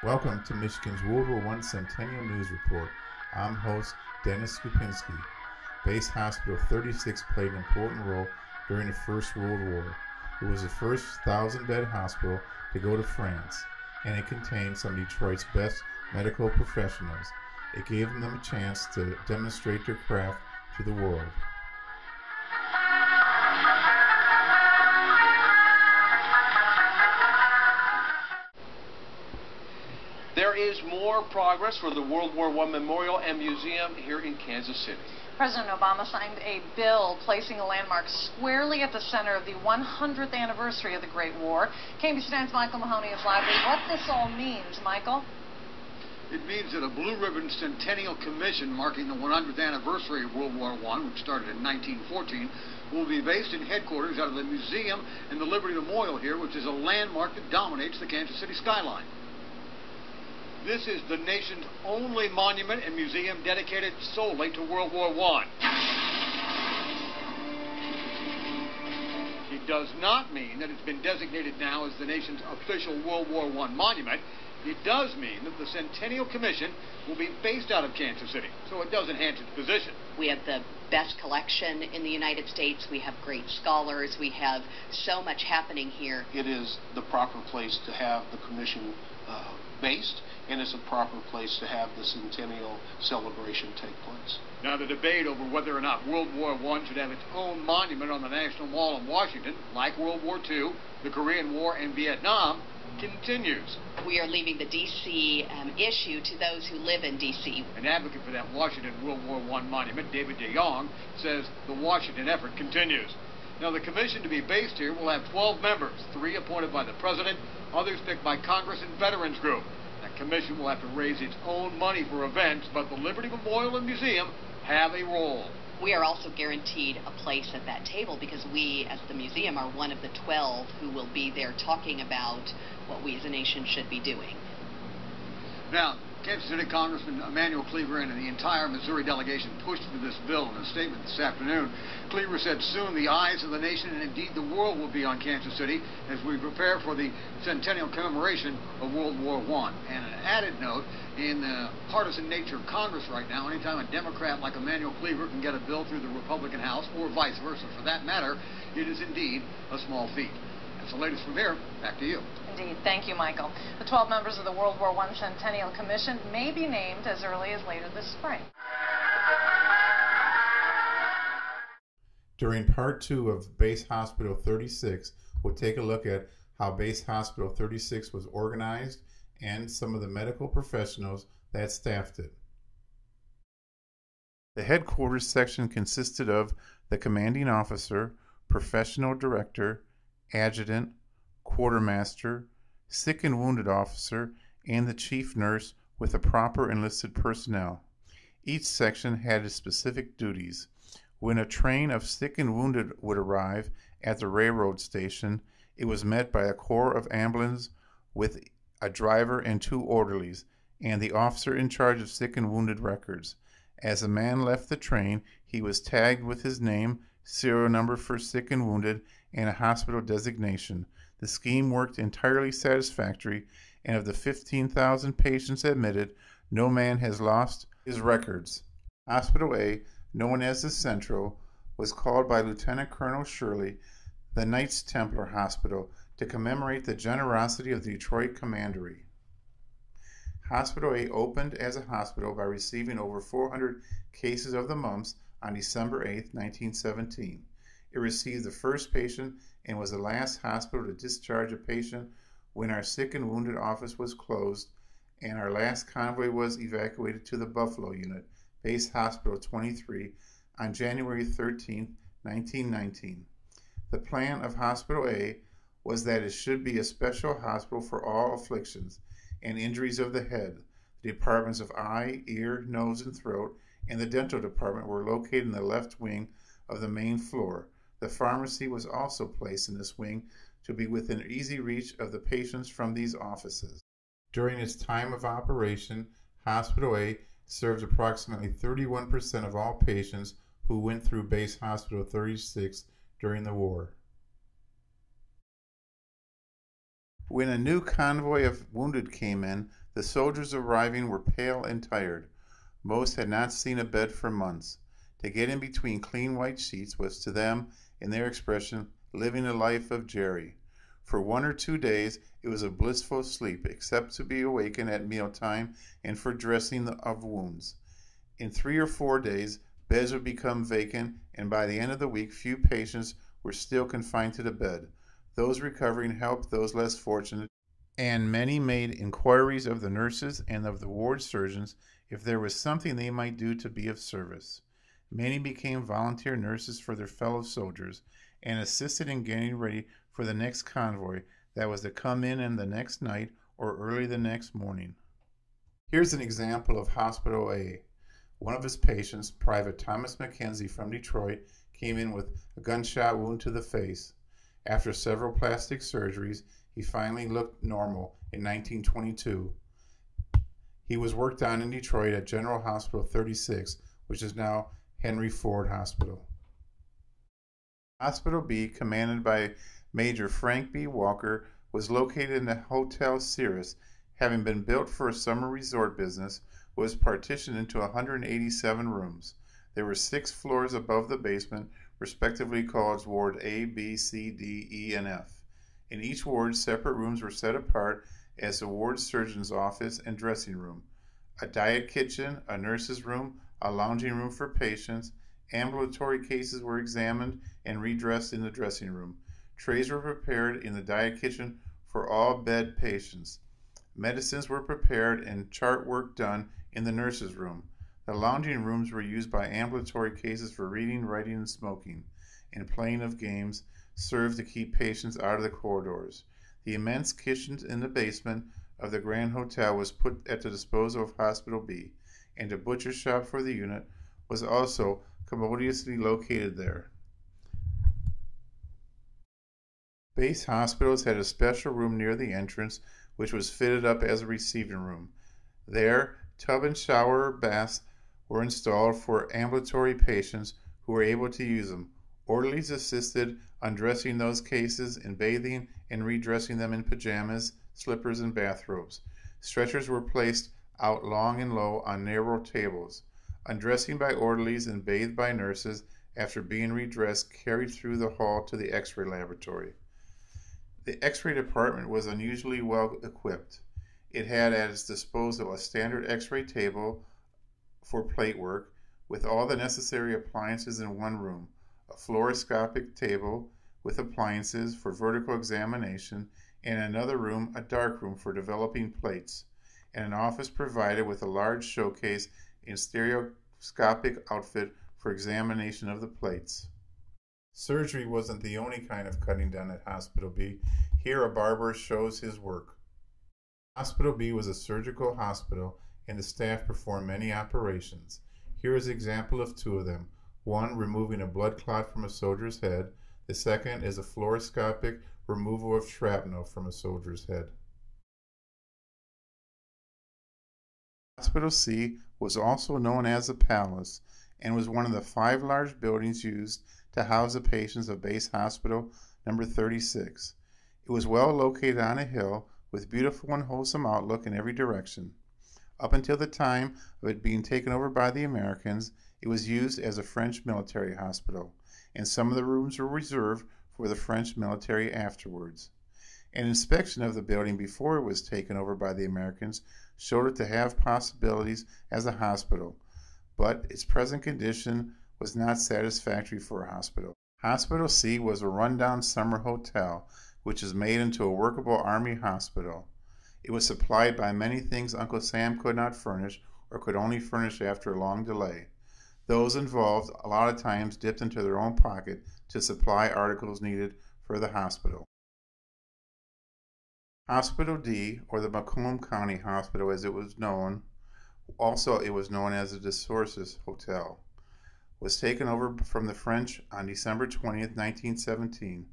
Welcome to Michigan's WW1 Centennial News Report. I'm host Dennis Skupinski. Base Hospital 36 played an important role during the First World War. It was the first 1,000-bed hospital to go to France, and it contained some of Detroit's best medical professionals. It gave them a chance to demonstrate their craft to the world. There is more progress for the World War I Memorial and Museum here in Kansas City. President Obama signed a bill placing a landmark squarely at the center of the 100th anniversary of the Great War. KBC9's Michael Mahoney is live with what this all means. Michael? It means that a Blue Ribbon Centennial Commission marking the 100th anniversary of World War I, which started in 1914, will be based in headquarters out of the museum and the Liberty Memorial here, which is a landmark that dominates the Kansas City skyline. This is the nation's only monument and museum dedicated solely to World War I. It does not mean that it's been designated now as the nation's official World War I monument. It does mean that the Centennial Commission will be based out of Kansas City, so it does enhance its position. We have the best collection in the United States. We have great scholars. We have so much happening here. It is the proper place to have the commission based, and it's a proper place to have the centennial celebration take place. Now, the debate over whether or not World War I should have its own monument on the National Mall in Washington, like World War II, the Korean War, and Vietnam, continues. We are leaving the D.C. issue to those who live in D.C. An advocate for that Washington World War I monument, David DeYoung, says the Washington effort continues. Now, the commission to be based here will have 12 members, 3 appointed by the president, others picked by Congress and Veterans Group. That commission will have to raise its own money for events, but the Liberty Memorial and Museum have a role. We are also guaranteed a place at that table because we, as the museum, are one of the 12 who will be there talking about what we as a nation should be doing. Now, Kansas City Congressman Emanuel Cleaver and the entire Missouri delegation pushed for this bill in a statement this afternoon. Cleaver said soon the eyes of the nation and indeed the world will be on Kansas City as we prepare for the centennial commemoration of World War I. And an added note, in the partisan nature of Congress right now, anytime a Democrat like Emanuel Cleaver can get a bill through the Republican House, or vice versa for that matter, it is indeed a small feat. That's the latest from here. Back to you. Indeed. Thank you, Michael. The 12 members of the World War I Centennial Commission may be named as early as later this spring. During Part 2 of Base Hospital 36, we'll take a look at how Base Hospital 36 was organized and some of the medical professionals that staffed it. The headquarters section consisted of the commanding officer, professional director, adjutant, quartermaster, sick and wounded officer, and the chief nurse with the proper enlisted personnel. Each section had its specific duties. When a train of sick and wounded would arrive at the railroad station, it was met by a corps of ambulance with a driver and 2 orderlies, and the officer in charge of sick and wounded records. As a man left the train, he was tagged with his name, serial number for sick and wounded, and a hospital designation. The scheme worked entirely satisfactory, and of the 15,000 patients admitted, no man has lost his records. Hospital A, known as the Central, was called by Lieutenant Colonel Shirley the Knights Templar Hospital to commemorate the generosity of the Detroit Commandery. Hospital A opened as a hospital by receiving over 400 cases of the mumps on December 8, 1917. It received the first patient and was the last hospital to discharge a patient when our sick and wounded office was closed and our last convoy was evacuated to the Buffalo Unit, Base Hospital 23, on January 13, 1919. The plan of Hospital A was that it should be a special hospital for all afflictions and injuries of the head. The departments of eye, ear, nose, and throat, and the dental department were located in the left wing of the main floor. The pharmacy was also placed in this wing to be within easy reach of the patients from these offices. During its time of operation, Hospital A served approximately 31% of all patients who went through Base Hospital 36 during the war. When a new convoy of wounded came in, The soldiers arriving were pale and tired. Most had not seen a bed for months. To get in between clean white sheets was to them, in their expression, living a life of Jerry. For 1 or 2 days it was a blissful sleep, except to be awakened at mealtime and for dressing of wounds. In 3 or 4 days beds would become vacant, and by the end of the week few patients were still confined to the bed. Those recovering helped those less fortunate, and many made inquiries of the nurses and of the ward surgeons if there was something they might do to be of service. Many became volunteer nurses for their fellow soldiers and assisted in getting ready for the next convoy that was to come in the next night or early the next morning. Here's an example of Hospital A. One of his patients, Private Thomas McKenzie from Detroit, came in with a gunshot wound to the face. After several plastic surgeries, he finally looked normal in 1922. He was worked on in Detroit at General Hospital 36, which is now Henry Ford Hospital. Hospital B, commanded by Major Frank B. Walker, was located in the Hotel Cirrus. Having been built for a summer resort business, was partitioned into 187 rooms. There were 6 floors above the basement, respectively called Ward A, B, C, D, E, and F. In each ward, separate rooms were set apart as the ward surgeon's office and dressing room, a diet kitchen, a nurse's room, a lounging room for patients. Ambulatory cases were examined and redressed in the dressing room. Trays were prepared in the diet kitchen for all bed patients. Medicines were prepared and chart work done in the nurse's room. The lounging rooms were used by ambulatory cases for reading, writing, and smoking, and playing of games served to keep patients out of the corridors. The immense kitchen in the basement of the Grand Hotel was put at the disposal of Hospital B, and a butcher shop for the unit was also commodiously located there. Base hospitals had a special room near the entrance, which was fitted up as a receiving room. There, tub and shower baths were installed for ambulatory patients who were able to use them. Orderlies assisted undressing those cases and bathing and redressing them in pajamas, slippers, and bathrobes. Stretchers were placed out long and low on narrow tables. Undressing by orderlies and bathed by nurses after being redressed carried through the hall to the X-ray laboratory. The X-ray department was unusually well equipped. It had at its disposal a standard X-ray table for plate work with all the necessary appliances in one room, a fluoroscopic table with appliances for vertical examination, and in another room a dark room for developing plates, and an office provided with a large showcase and stereoscopic outfit for examination of the plates. Surgery wasn't the only kind of cutting done at Hospital B. Here a barber shows his work. Hospital B was a surgical hospital, and the staff performed many operations. Here is an example of 2 of them. One, removing a blood clot from a soldier's head. The second is a fluoroscopic removal of shrapnel from a soldier's head. Hospital C was also known as the Palace and was one of the 5 large buildings used to house the patients of Base Hospital number 36. It was well located on a hill with beautiful and wholesome outlook in every direction. Up until the time of it being taken over by the Americans, it was used as a French military hospital, and some of the rooms were reserved for the French military afterwards. An inspection of the building before it was taken over by the Americans showed it to have possibilities as a hospital, but its present condition was not satisfactory for a hospital. Hospital C was a rundown summer hotel, which is made into a workable Army hospital. It was supplied by many things Uncle Sam could not furnish, or could only furnish after a long delay. Those involved a lot of times dipped into their own pocket to supply articles needed for the hospital. Hospital D, or the Macomb County Hospital as it was known, also it was known as the De Sources Hotel, was taken over from the French on December 20th, 1917.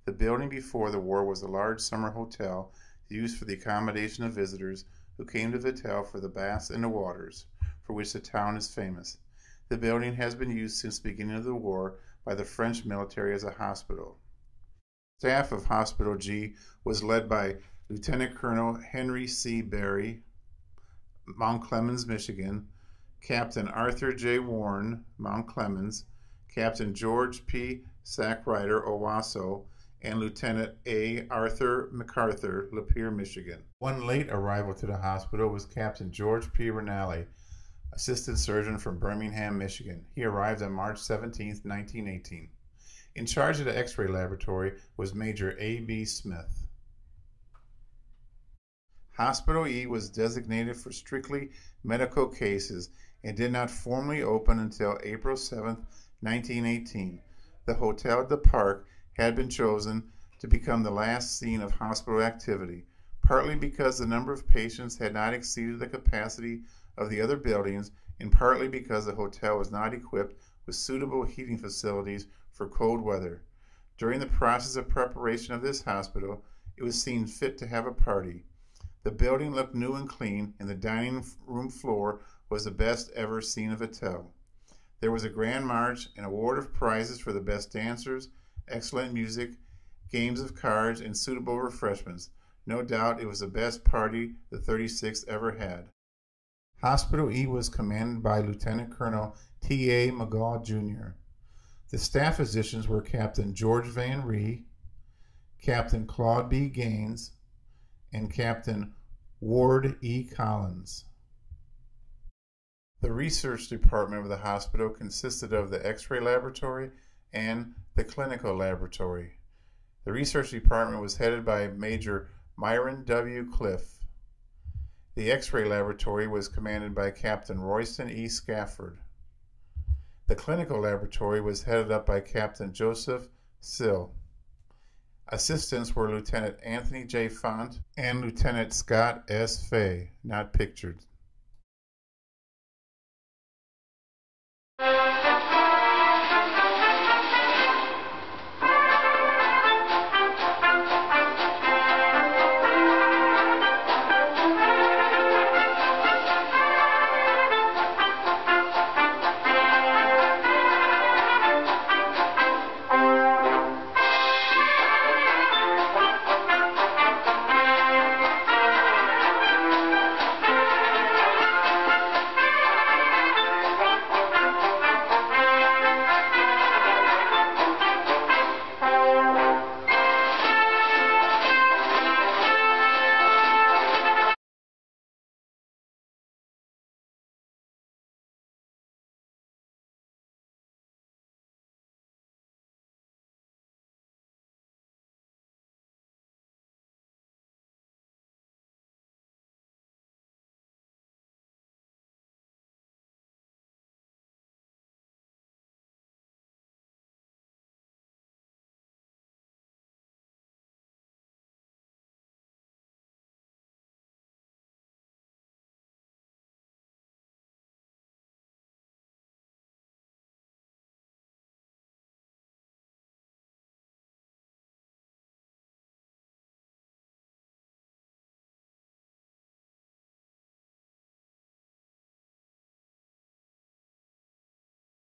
The building before the war was a large summer hotel used for the accommodation of visitors who came to Vittel for the baths and the waters, for which the town is famous. The building has been used since the beginning of the war by the French military as a hospital. Staff of Hospital G was led by Lieutenant Colonel Henry C. Berry, Mount Clemens, Michigan; Captain Arthur J. Warren, Mount Clemens; Captain George P. Sackrider, Owasso; and Lieutenant A. Arthur MacArthur, Lapeer, Michigan. One late arrival to the hospital was Captain George P. Rinaldi, assistant surgeon from Birmingham, Michigan. He arrived on March 17, 1918. In charge of the X-ray laboratory was Major A.B. Smith. Hospital E was designated for strictly medical cases and did not formally open until April 7, 1918. The Hotel de Parc had been chosen to become the last scene of hospital activity, partly because the number of patients had not exceeded the capacity of the other buildings, and partly because the hotel was not equipped with suitable heating facilities for cold weather. During the process of preparation of this hospital, it was seen fit to have a party. The building looked new and clean, and the dining room floor was the best ever seen of a hotel. There was a grand march, an award of prizes for the best dancers, excellent music, games of cards, and suitable refreshments. No doubt it was the best party the 36th ever had. Hospital E was commanded by Lieutenant Colonel T.A. McGaw, Jr. The staff physicians were Captain George Van Ree, Captain Claude B. Gaines, and Captain Ward E. Collins. The research department of the hospital consisted of the X-ray laboratory and the clinical laboratory. The research department was headed by Major Myron W. Cliff. The X-ray laboratory was commanded by Captain Royston E. Scafford. The clinical laboratory was headed up by Captain Joseph Sill. Assistants were Lieutenant Anthony J. Font and Lieutenant Scott S. Fay, not pictured.